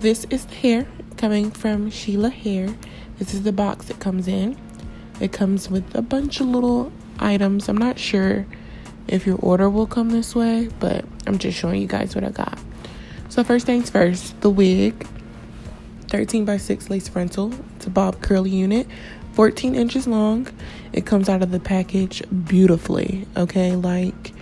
this is the hair coming from SHELAHAIR. This is the box it comes in. It comes with a bunch of little items. I'm not sure if your order will come this way, but I'm just showing you guys what I got. So first things first, the wig, 13x6 lace frontal. It's a bob curly unit, 14 inches long. It comes out of the package beautifully, okay? Like,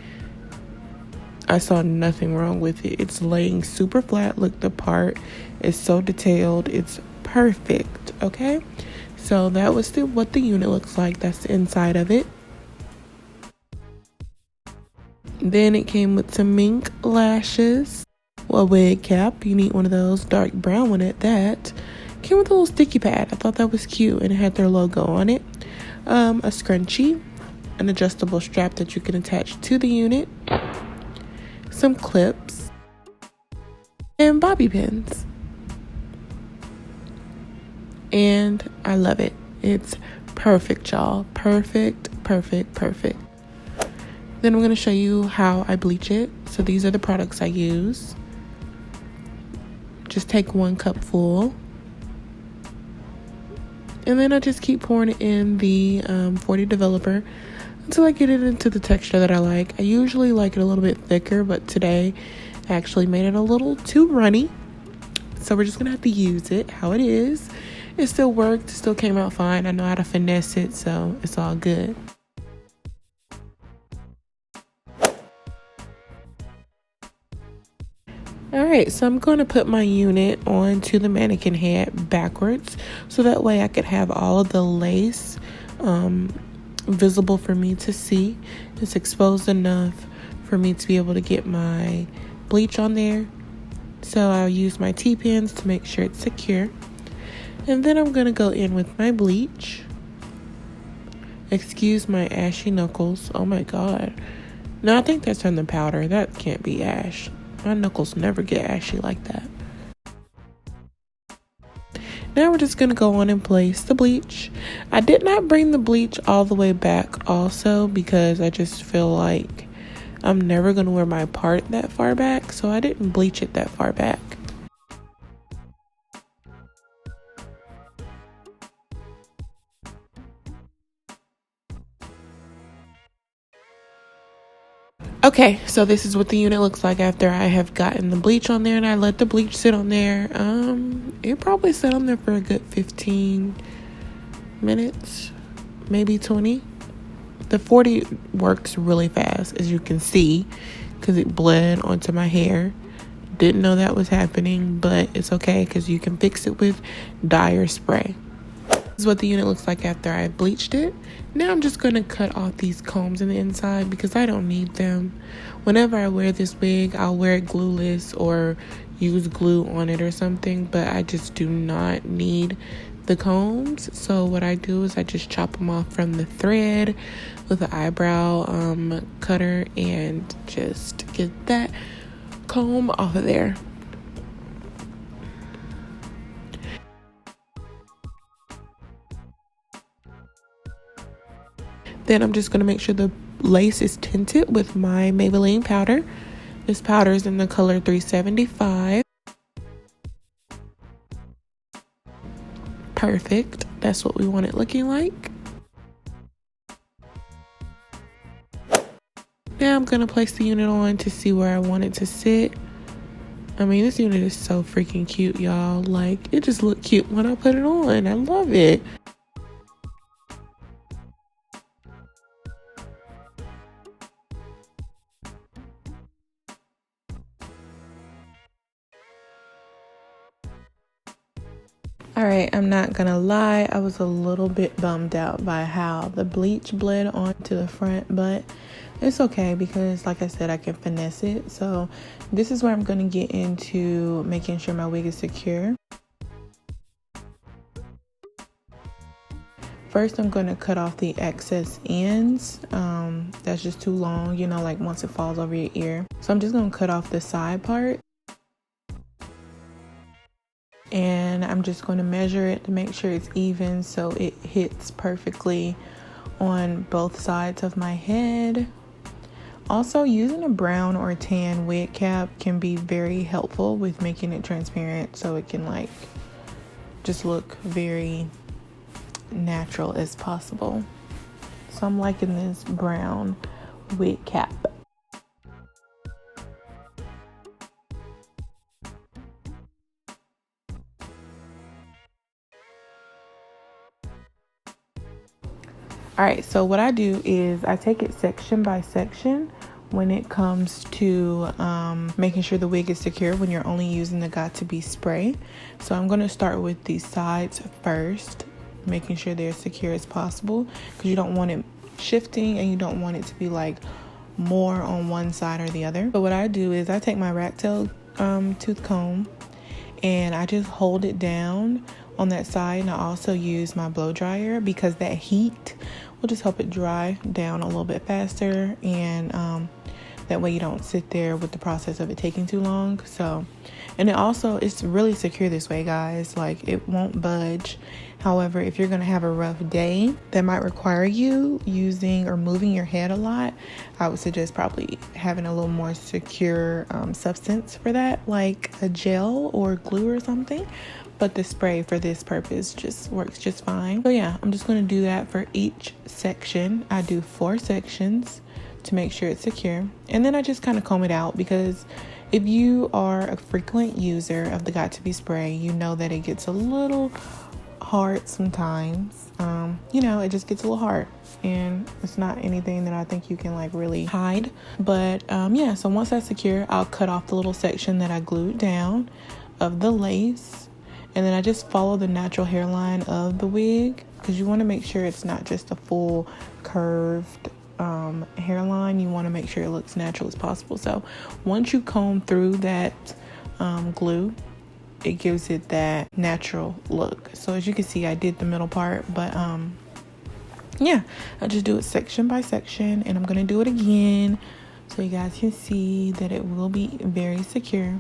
I saw nothing wrong with it. It's laying super flat. Look, the part is so detailed. It's perfect, okay? So that was what the unit looks like. That's the inside of it. Then it came with some mink lashes, a wig cap. You need one of those, dark brown one at that. Came with a little sticky pad. I thought that was cute, and it had their logo on it. A scrunchie, an adjustable strap that you can attach to the unit, some clips, and bobby pins. And I love it. It's perfect, y'all. Perfect. Then I'm going to show you how I bleach it. So these are the products I use. Just take 1 cup full. And then I just keep pouring it in the 40 developer until I get it into the texture that I like. I usually like it a little bit thicker, but today I actually made it a little too runny. So we're just going to have to use it how it is. It still worked. It still came out fine. I know how to finesse it, so it's all good. Alright, so I'm going to put my unit onto the mannequin head backwards, so that way I could have all of the lace visible for me to see. It's exposed enough for me to be able to get my bleach on there. So I'll use my T-pins to make sure it's secure. And then I'm going to go in with my bleach. Excuse my ashy knuckles. Oh my god. No, I think that's from the powder. That can't be ash. My knuckles never get ashy like that. Now we're just going to go on and place the bleach. I did not bring the bleach all the way back also because I just feel like I'm never going to wear my part that far back. So I didn't bleach it that far back. Okay, so this is what the unit looks like after I have gotten the bleach on there and I let the bleach sit on there. It probably sat on there for a good 15 minutes, maybe 20. The 40 works really fast, as you can see, because it bled onto my hair. Didn't know that was happening, but it's okay because you can fix it with dye or spray. This is what the unit looks like after I bleached it. Now I'm just going to cut off these combs in the inside because I don't need them. Whenever I wear this wig, I'll wear it glueless or use glue on it or something, but I just do not need the combs. So what I do is I just chop them off from the thread with an eyebrow cutter and just get that comb off of there. Then I'm just going to make sure the lace is tinted with my Maybelline powder. This powder is in the color 375. Perfect. That's what we want it looking like. Now I'm going to place the unit on to see where I want it to sit. I mean, this unit is so freaking cute, y'all. Like, it just looked cute when I put it on. I love it. Alright, I'm not gonna lie, I was a little bit bummed out by how the bleach bled onto the front, but it's okay because, like I said, I can finesse it. So this is where I'm gonna get into making sure my wig is secure. First, I'm gonna cut off the excess ends. That's just too long, you know, like once it falls over your ear. So I'm just gonna cut off the side part. And I'm just going to measure it to make sure it's even so it hits perfectly on both sides of my head. Also, using a brown or tan wig cap can be very helpful with making it transparent so it can like just look very natural as possible. So I'm liking this brown wig cap. All right, so what I do is I take it section by section when it comes to making sure the wig is secure when you're only using the Got2B spray. So I'm going to start with the sides first, making sure they're secure as possible because you don't want it shifting and you don't want it to be like more on one side or the other. So what I do is I take my rat tail tooth comb and I just hold it down on that side, and I also use my blow dryer because that heat will just help it dry down a little bit faster, and that way you don't sit there with the process of it taking too long. So, and it also, it's really secure this way, guys, like it won't budge. However, if you're gonna have a rough day that might require you using or moving your head a lot, I would suggest probably having a little more secure substance for that, like a gel or glue or something. But the spray for this purpose just works just fine. So yeah, I'm just going to do that for each section. I do 4 sections to make sure it's secure. And then I just kind of comb it out because if you are a frequent user of the Got2B spray, you know that it gets a little hard sometimes. You know, it just gets a little hard. And it's not anything that I think you can like really hide. But yeah, so once that's secure, I'll cut off the little section that I glued down of the lace. And then I just follow the natural hairline of the wig because you want to make sure it's not just a full curved hairline. You want to make sure it looks natural as possible. So once you comb through that glue, it gives it that natural look. So as you can see, I did the middle part, but yeah, I just do it section by section, and I'm going to do it again so you guys can see that it will be very secure.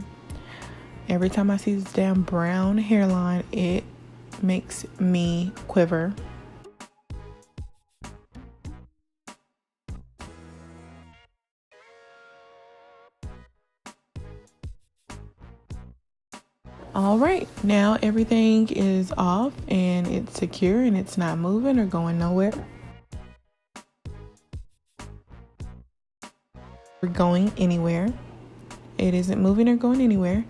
Every time I see this damn brown hairline, it makes me quiver. All right, now everything is off and it's secure and it's not moving or going nowhere. We're going anywhere. It isn't moving or going anywhere.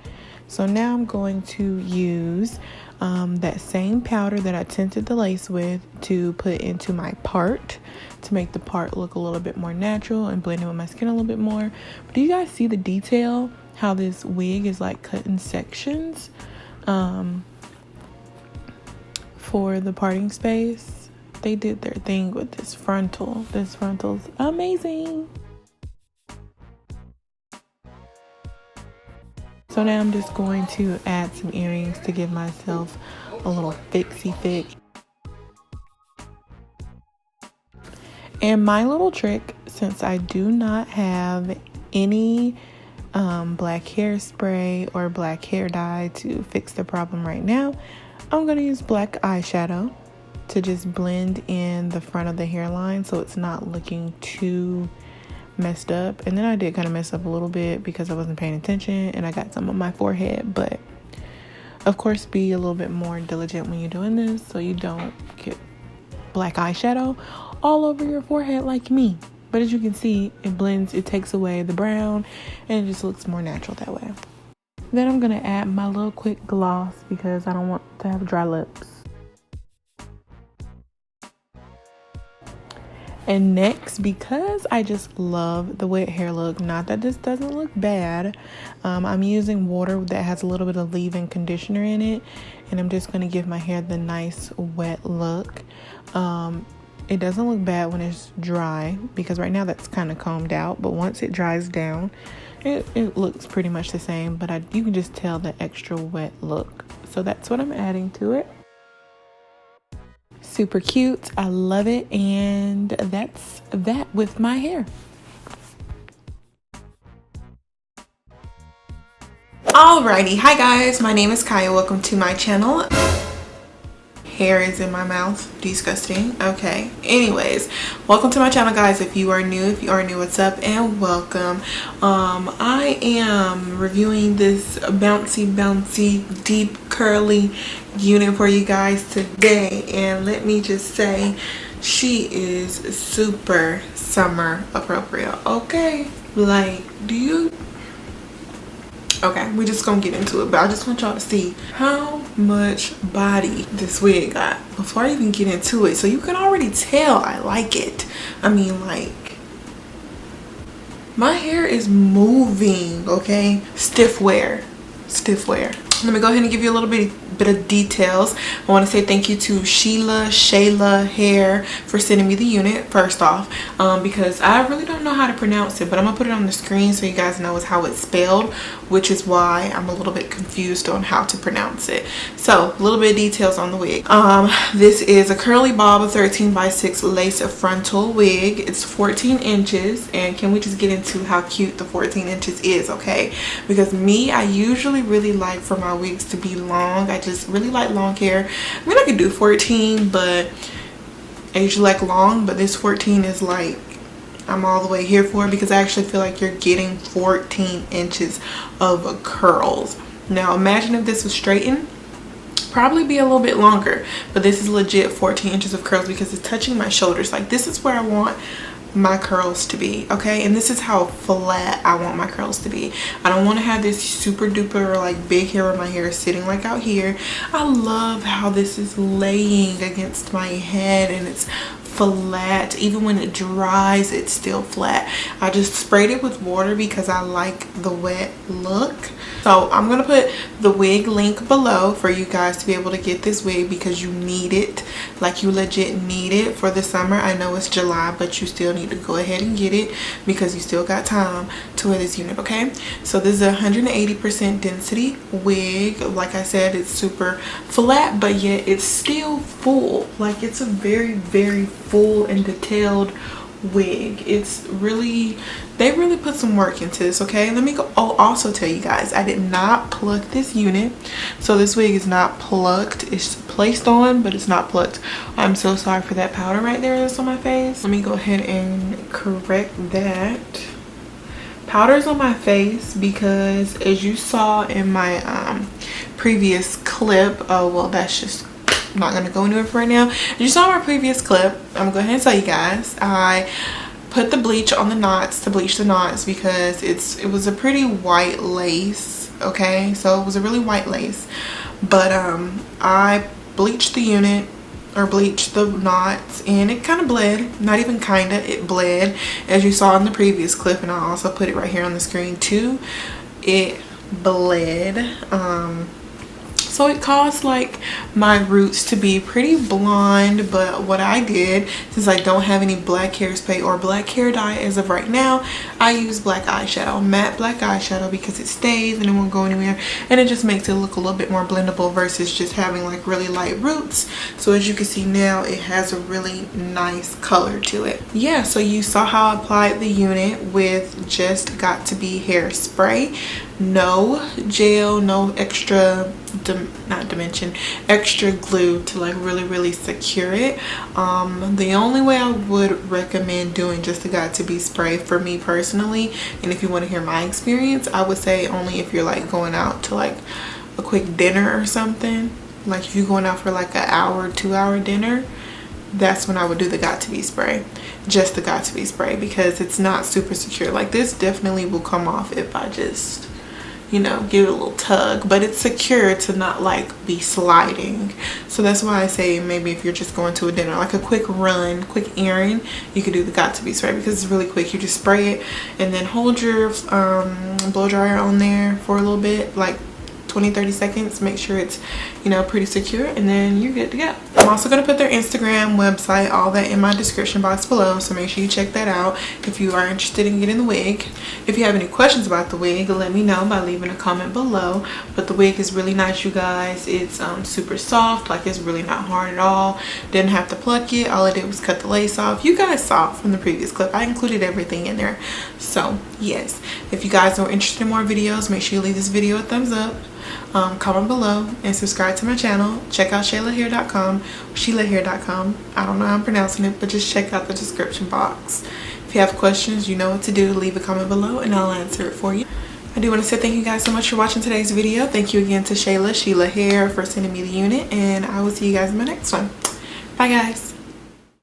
So now I'm going to use that same powder that I tinted the lace with to put into my part to make the part look a little bit more natural and blend in with my skin a little bit more. But do you guys see the detail? How this wig is like cut in sections for the parting space. They did their thing with this frontal. This frontal's amazing. So now I'm just going to add some earrings to give myself a little fixie fix. And my little trick, since I do not have any black hairspray or black hair dye to fix the problem right now, I'm going to use black eyeshadow to just blend in the front of the hairline so it's not looking too messed up. And then I did kind of mess up a little bit because I wasn't paying attention and I got some on my forehead. But of course, be a little bit more diligent when you're doing this so you don't get black eyeshadow all over your forehead like me. But as you can see, it blends, it takes away the brown, and it just looks more natural that way. Then I'm gonna add my little quick gloss because I don't want to have dry lips. And next, because I just love the wet hair look, not that this doesn't look bad, I'm using water that has a little bit of leave-in conditioner in it, and I'm just going to give my hair the nice wet look. It doesn't look bad when it's dry because right now that's kind of combed out, but once it dries down, it looks pretty much the same, but you can just tell the extra wet look. So that's what I'm adding to it. Super cute. I love it. And that's that with my hair. Alrighty. Hi guys. My name is Kaya. Welcome to my channel. hair is in my mouth. Disgusting. Okay, anyways, welcome to my channel, guys. If you are new, what's up and welcome. I am reviewing this bouncy deep curly unit for you guys today, and let me just say she is super summer appropriate. Okay, like, okay, we just gonna get into it, but I just want y'all to see how much body this wig got before I even get into it. So you can already tell I like it. I mean, like, my hair is moving. Okay, stiff wear. Let me go ahead and give you a little bit of details. I want to say thank you to SHELAHAIR for sending me the unit first off, because I really don't know how to pronounce it, but I'm gonna put it on the screen so you guys know how it's spelled, which is why I'm a little bit confused on how to pronounce it. So a little bit of details on the wig. This is a curly bob 13x6 lace frontal wig. It's 14 inches, and can we just get into how cute the 14 inches is? Okay, because I usually really like for my wigs to be long. I just really like long hair. I mean, I could do 14, but I usually like long, but this 14 is like, I'm all the way here for it, because I actually feel like you're getting 14 inches of curls. Now imagine if this was straightened, probably be a little bit longer, but this is legit 14 inches of curls because it's touching my shoulders. Like, this is where I want my curls to be, okay? And this is how flat I want my curls to be. I don't want to have this super duper like big hair where my hair is sitting like out here. I love how this is laying against my head and it's flat. Even when it dries, it's still flat. I just sprayed it with water because I like the wet look. So I'm gonna put the wig link below for you guys to be able to get this wig, because you need it. Like, you legit need it for the summer. I know it's July, but you still need to go ahead and get it because you still got time to wear this unit. Okay, so this is a 180% density wig. Like I said, it's super flat, but yet it's still full. Like, it's a very full and detailed wig. It's really, they really put some work into this. Okay, let me go also tell you guys, I did not pluck this unit, so this wig is not plucked. It's placed on, but it's not plucked. I'm so sorry for that powder right there that's on my face. Let me go ahead and correct that. Powder's on my face because, as you saw in my previous clip, oh well, that's just, I'm not gonna go into it for right now. As you saw in my previous clip, I'm gonna go ahead and tell you guys, I put the bleach on the knots to bleach the knots because it was a pretty white lace. Okay, so it was a really white lace, but I bleached the unit, or bleached the knots, and it kind of bled. Not even kinda, it bled, as you saw in the previous clip, and I'll also put it right here on the screen too. It bled. So it caused like my roots to be pretty blonde, but what I did, since I don't have any black hairspray or black hair dye as of right now, I use black eyeshadow, matte black eyeshadow, because it stays and it won't go anywhere, and it just makes it look a little bit more blendable versus just having like really light roots. So as you can see now, it has a really nice color to it. Yeah, so you saw how I applied the unit with just Got2B hairspray. No gel, no extra extra glue to like really secure it. The only way I would recommend doing just the Got2B spray for me personally, and if you want to hear my experience, I would say only if you're like going out to like a quick dinner or something. Like if you're going out for like an hour, 2-hour dinner, that's when I would do the Got2B spray. Just the Got2B spray, because it's not super secure. Like, this definitely will come off if I just, you know, give it a little tug, but it's secure to not like be sliding. So that's why I say maybe if you're just going to a dinner, like a quick run, quick errand, you could do the Got2B spray because it's really quick. You just spray it and then hold your blow dryer on there for a little bit, like 20-30 seconds. Make sure it's, you know, pretty secure, and then you're good to go. I'm also going to put their Instagram, website, all that in my description box below, so make sure you check that out if you are interested in getting the wig. If you have any questions about the wig, let me know by leaving a comment below. But the wig is really nice, you guys. It's super soft, like it's really not hard at all. Didn't have to pluck it. All I did was cut the lace off. You guys saw from the previous clip, I included everything in there. So yes, if you guys are interested in more videos, make sure you leave this video a thumbs up. comment below and subscribe to my channel. Check out SHELAHAIR.com, SHELAHAIR.com. I don't know how I'm pronouncing it, but just check out the description box. If you have questions, you know what to do. Leave a comment below and I'll answer it for you. I do want to say thank you guys so much for watching today's video. Thank you again to Shela, Sheila Hair, for sending me the unit, and I will see you guys in my next one. Bye guys.